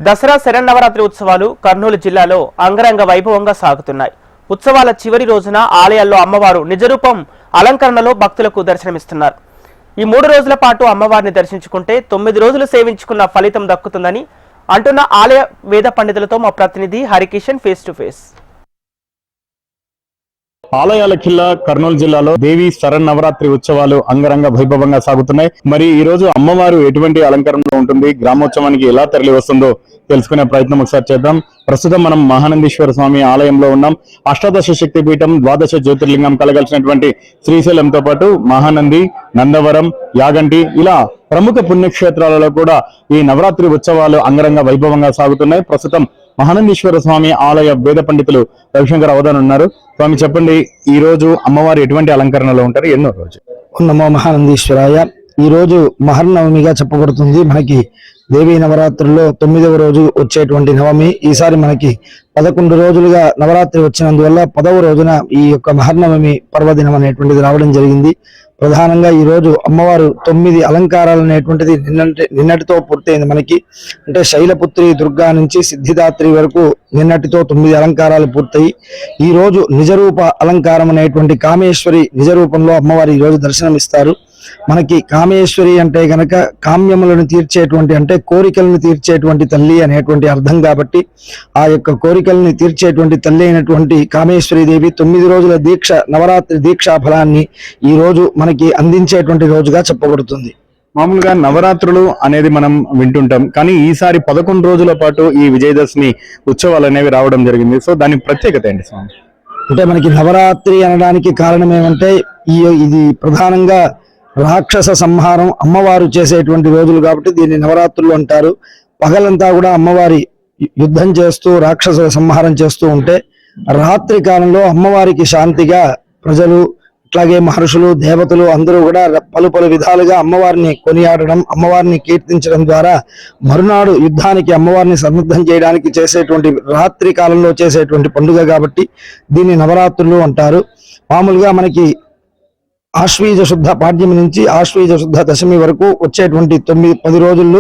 దసరా శరన్నవరాత్రి ఉత్సవాలు కర్నూలు జిల్లాలో అంగరంగ వైభవంగా సాగుతున్నాయి. ఉత్సవాల చివరి రోజున ఆలయాల్లో అమ్మవారు నిజరూపం అలంకరణలో భక్తులకు దర్శనమిస్తున్నారు. ఈ 3 రోజుల పాటు అమ్మవారిని దర్శించుకుంటే 9 రోజులు సేవించుకున్న ఫలితం దక్కుతుందని అంటున్న ఆలయ వేద పండితులతో మా ప్రతినిధి హరికిషన్ ఫేస్ టు ఫేస్. ఆలయాల కిల్లా కర్నూలు జిల్లాలో దేవి శరన్నవరాత్రి ఉత్సవాలు అంగరంగ వైభవంగా సాగుతున్నాయి. మరి ఈ రోజు అమ్మవారు ఎటువంటి అలంకరణలో ఉంటుంది, గ్రామోత్సవానికి ఎలా తరలి వస్తుందో తెలుసుకునే ప్రయత్నం ఒకసారి చేద్దాం. ప్రస్తుతం మనం మహానందీశ్వర స్వామి ఆలయంలో ఉన్నాం. అష్టాదశ శక్తి పీఠం, 12 జ్యోతిర్లింగం కలగలిసినటువంటి శ్రీశైలంతో పాటు మహానంది, నందవరం, యాగంటి ఇలా ప్రముఖ పుణ్యక్షేత్రాలలో కూడా ఈ నవరాత్రి ఉత్సవాలు అంగరంగ వైభవంగా సాగుతున్నాయి. ప్రస్తుతం మహానందీశ్వర స్వామి ఆలయ వేద పండితులు రవిశంకర్ అవధాన్ ఉన్నారు. స్వామి చెప్పండి, ఈ రోజు అమ్మవారు ఎటువంటి అలంకరణలో ఉంటారు, ఎన్నో రోజు? నమో మహానందీశ్వరాయ. ఈ రోజు మహర్నవమిగా చెప్పబడుతుంది. మనకి దేవీ నవరాత్రుల్లో 9వ రోజు వచ్చేటువంటి నవమి. ఈసారి మనకి 11 రోజులుగా నవరాత్రి వచ్చినందువల్ల 10వ రోజున ఈ యొక్క మహర్నవమి పర్వదినం అనేటువంటిది రావడం జరిగింది. ప్రధానంగా ఈ రోజు అమ్మవారు 9 అలంకారాలు అనేటువంటిది నిన్నటితో పూర్తయింది. మనకి అంటే శైలపుత్రి దుర్గా నుంచి సిద్ధిదాత్రి వరకు నిన్నటితో 9 అలంకారాలు పూర్తయి ఈ రోజు నిజరూప అలంకారం అనేటువంటి కామేశ్వరి నిజరూపంలో అమ్మవారు ఈ రోజు దర్శనమిస్తారు. మనకి కామేశ్వరి అంటే గనక కామ్యములను తీర్చేటువంటి అంటే కోరికలను తీర్చేటువంటి తల్లి అనేటువంటి అర్థం కాబట్టి ఆ యొక్క కోరికల్ని తీర్చేటువంటి తల్లి అయినటువంటి కామేశ్వరి దేవి 9 రోజుల దీక్ష నవరాత్రి దీక్షా ఫలాన్ని ఈ రోజు మనకి అందించేటువంటి రోజుగా చెప్పబడుతుంది. మామూలుగా నవరాత్రులు అనేది మనం వింటుంటాం, కానీ ఈసారి 11 రోజుల పాటు ఈ విజయదశమి ఉత్సవాలు అనేవి రావడం జరిగింది. సో దాని ప్రత్యేకత ఏంటి స్వామి? అంటే మనకి నవరాత్రి అనడానికి కారణం ఏమంటే ఇది ప్రధానంగా రాక్షస సంహారం అమ్మవారు చేసేటువంటి రోజులు కాబట్టి దీన్ని నవరాత్రులు అంటారు. పగలంతా కూడా అమ్మవారి యుద్ధం చేస్తూ రాక్షస సంహారం చేస్తూ ఉంటే రాత్రి కాలంలో అమ్మవారికి శాంతిగా ప్రజలు అట్లాగే మహర్షులు దేవతలు అందరూ కూడా పలు విధాలుగా అమ్మవారిని కొనియాడడం, అమ్మవారిని కీర్తించడం ద్వారా మరునాడు యుద్ధానికి అమ్మవారిని సన్నద్ధం చేయడానికి చేసేటువంటి రాత్రి కాలంలో చేసేటువంటి పండుగ కాబట్టి దీన్ని నవరాత్రులు అంటారు. మామూలుగా మనకి ఆశ్వీజ శుద్ధ పాడ్యమి నుంచి ఆశ్వీజ శుద్ధ దశమి వరకు వచ్చేటువంటి 10 రోజుల్లో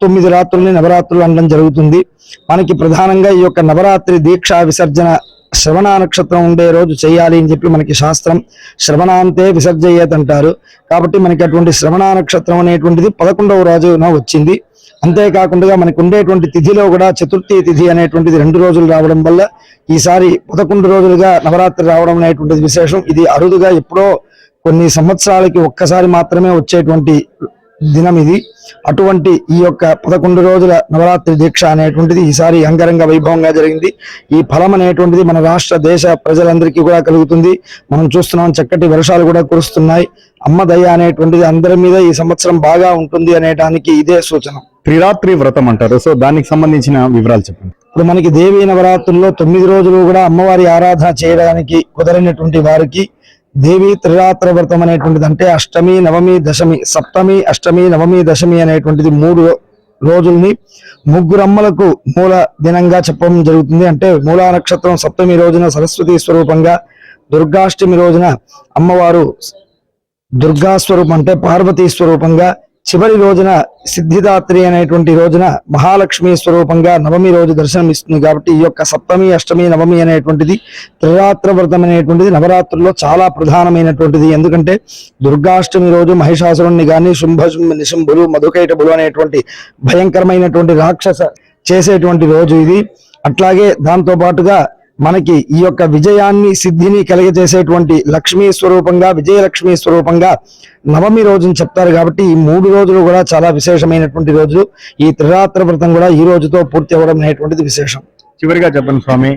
9 రాత్రుల్ని నవరాత్రులు అనడం జరుగుతుంది. మనకి ప్రధానంగా ఈ యొక్క నవరాత్రి దీక్షా విసర్జన శ్రవణ నక్షత్రం ఉండే రోజు చేయాలి అని చెప్పి మనకి శాస్త్రం శ్రవణాంతే విసర్జయేత్ అంటారు. కాబట్టి మనకి అటువంటి శ్రవణ నక్షత్రం అనేటువంటిది 11వ రోజున వచ్చింది. అంతేకాకుండా మనకు ఉండేటువంటి తిథిలో కూడా చతుర్థి తిథి అనేటువంటిది 2 రోజులు రావడం వల్ల ఈసారి 11 రోజులుగా నవరాత్రి రావడం అనేటువంటిది విశేషం. ఇది అరుదుగా ఎప్పుడో కొన్ని సంవత్సరాలకి ఒక్కసారి మాత్రమే వచ్చేటువంటి దినం ఇది. అటువంటి ఈ యొక్క 11 రోజుల నవరాత్రి దీక్ష అనేటువంటిది ఈసారి అంగరంగ వైభవంగా జరిగింది. ఈ ఫలం అనేటువంటిది మన రాష్ట్ర దేశ ప్రజలందరికీ కూడా కలుగుతుంది. మనం చూస్తున్నాం, చక్కటి వర్షాలు కూడా కురుస్తున్నాయి. అమ్మ దయ అనేటువంటిది అందరి మీద ఈ సంవత్సరం బాగా ఉంటుంది అనేటానికి ఇదే సూచన. త్రిరాత్రి వ్రతం అంటారు, సో దానికి సంబంధించిన వివరాలు చెప్పండి. ఇప్పుడు మనకి దేవీ నవరాత్రుల్లో 9 రోజులు కూడా అమ్మవారి ఆరాధన చేయడానికి కుదరనటువంటి వారికి దేవి త్రిరాత్ర వ్రతం అనేటువంటిది అంటే అష్టమి, నవమి, దశమి, సప్తమి, అష్టమి, నవమి, దశమి అనేటువంటిది 3 రోజుల్ని ముగ్గురమ్మలకు మూల దినంగా చెప్పడం జరుగుతుంది. అంటే మూలా నక్షత్రం సప్తమి రోజున సరస్వతి స్వరూపంగా, దుర్గాష్టమి రోజున అమ్మవారు దుర్గా స్వరూపం అంటే పార్వతీ స్వరూపంగా, చివరి రోజున సిద్ధిదాత్రి అనేటువంటి రోజున మహాలక్ష్మి స్వరూపంగా నవమి రోజు దర్శనం ఇస్తుంది. కాబట్టి ఈ యొక్క సప్తమి, అష్టమి, నవమి అనేటువంటిది త్రిరాత్ర వ్రతం అనేటువంటిది నవరాత్రుల్లో చాలా ప్రధానమైనటువంటిది. ఎందుకంటే దుర్గాష్టమి రోజు మహిషాసురుణ్ణి గాని నిశుంభులు, మధుకైటబులు అనేటువంటి భయంకరమైనటువంటి రాక్షస చేసేటువంటి రోజు ఇది. అట్లాగే దాంతో పాటుగా మనకి ఈ యొక్క విజయాన్ని సిద్ధిని కలిగజేసేటువంటి లక్ష్మీ స్వరూపంగా, విజయలక్ష్మి స్వరూపంగా నవమి రోజుని చెప్తారు. కాబట్టి ఈ 3 రోజులు కూడా చాలా విశేషమైనటువంటి రోజు. ఈ త్రిరాత్ర వ్రతం కూడా ఈ రోజుతో పూర్తి అవ్వడం అనేటువంటిది విశేషం. చివరిగా చెప్పండి స్వామి,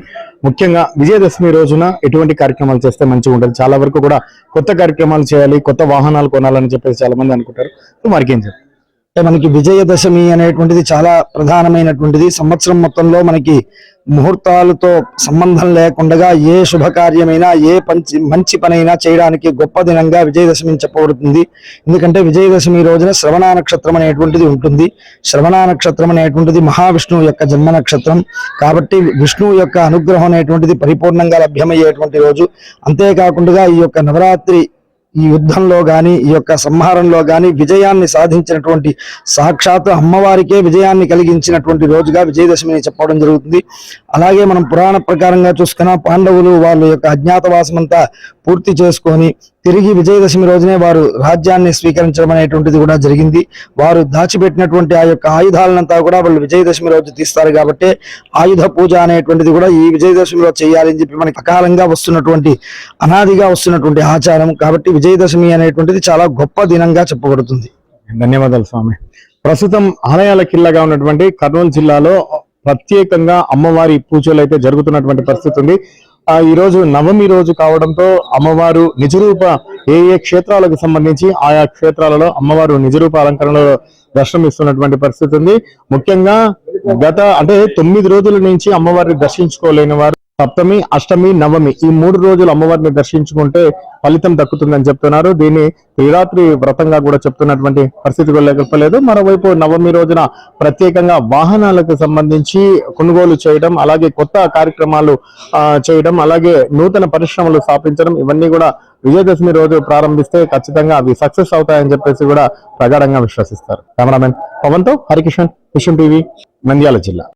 ముఖ్యంగా విజయదశమి రోజున ఎటువంటి కార్యక్రమాలు చేస్తే మంచిగా ఉంటుంది? చాలా వరకు కూడా కొత్త కార్యక్రమాలు చేయాలి, కొత్త వాహనాలు కొనాలని చెప్పేసి చాలా మంది అనుకుంటారు. మరికేం చెప్పండి? మనకి విజయదశమి అనేటువంటిది చాలా ప్రధానమైనటువంటిది. సంవత్సరం మొత్తంలో మనకి ముహూర్తాలతో సంబంధం లేకుండా ఏ శుభకార్యమైనా ఏ మంచి పనైనా చేయడానికి గొప్ప దినంగా విజయదశమి చెప్పబడుతుంది. ఎందుకంటే విజయదశమి రోజున శ్రవణ నక్షత్రం అనేటువంటిది ఉంటుంది. శ్రవణ నక్షత్రం అనేటువంటిది మహావిష్ణువు యొక్క జన్మ నక్షత్రం కాబట్టి విష్ణువు యొక్క అనుగ్రహం అనేటువంటిది పరిపూర్ణంగా లభ్యమయ్యేటువంటి రోజు. అంతేకాకుండా ఈ యొక్క నవరాత్రి ఈ యుద్ధంలో గాని ఈ యొక్క సంహారంలో గాని విజయాన్ని సాధించినటువంటి సాక్షాత్ అమ్మవారికే విజయాన్ని కలిగించినటువంటి రోజుగా విజయదశమిని చెప్పడం జరుగుతుంది. అలాగే మనం పురాణ ప్రకారంగా చూసుకున్న పాండవులు వాళ్ళ యొక్క అజ్ఞాతవాసం అంతా పూర్తి చేసుకొని తిరిగి విజయదశమి రోజునే వారు రాజ్యాన్ని స్వీకరించడం అనేటువంటిది కూడా జరిగింది. వారు దాచిపెట్టినటువంటి ఆ యొక్క ఆయుధాలనంతా కూడా వాళ్ళు విజయదశమి రోజు తీస్తారు కాబట్టి ఆయుధ పూజ అనేటువంటిది కూడా ఈ విజయదశమిలో చేయాలని చెప్పి మనకి అకాలంగా వస్తున్నటువంటి అనాదిగా వస్తున్నటువంటి ఆచారం. కాబట్టి విజయదశమి అనేటువంటిది చాలా గొప్ప దినంగా చెప్పబడుతుంది. ధన్యవాదాలు స్వామి. ప్రస్తుతం ఆలయాల కిల్లగా ఉన్నటువంటి కర్నూలు జిల్లాలో ప్రత్యేకంగా అమ్మవారి పూజలు అయితే జరుగుతున్నటువంటి పరిస్థితి ఉంది. ఈ రోజు నవమి రోజు కావడంతో అమ్మవారు నిజరూప ఏ క్షేత్రాలకు సంబంధించి ఆయా క్షేత్రాలలో అమ్మవారు నిజరూప అలంకరణలో దర్శనమిస్తున్నటువంటి పరిస్థితి ఉంది. ముఖ్యంగా గత 9 రోజుల నుంచి అమ్మవారిని దర్శించుకోలేని వారు సప్తమి, అష్టమి, నవమి ఈ 3 రోజులు అమ్మవారిని దర్శించుకుంటే ఫలితం దక్కుతుందని చెప్తున్నారు. దీన్ని త్రిరాత్రి వ్రతంగా కూడా చెప్తున్నటువంటి పరిస్థితి లేకపోలేదు. మరోవైపు నవమి రోజున ప్రత్యేకంగా వాహనాలకు సంబంధించి కొనుగోలు చేయడం, అలాగే కొత్త కార్యక్రమాలు చేయడం, అలాగే నూతన పరిశ్రమలు స్థాపించడం, ఇవన్నీ కూడా విజయదశమి రోజు ప్రారంభిస్తే ఖచ్చితంగా అవి సక్సెస్ అవుతాయని చెప్పేసి కూడా ప్రగాఢంగా విశ్వసిస్తారు. కెమెరామెన్ పవన్ తో హరికిషన్, విషయం టీవీ, నంద్యాల జిల్లా.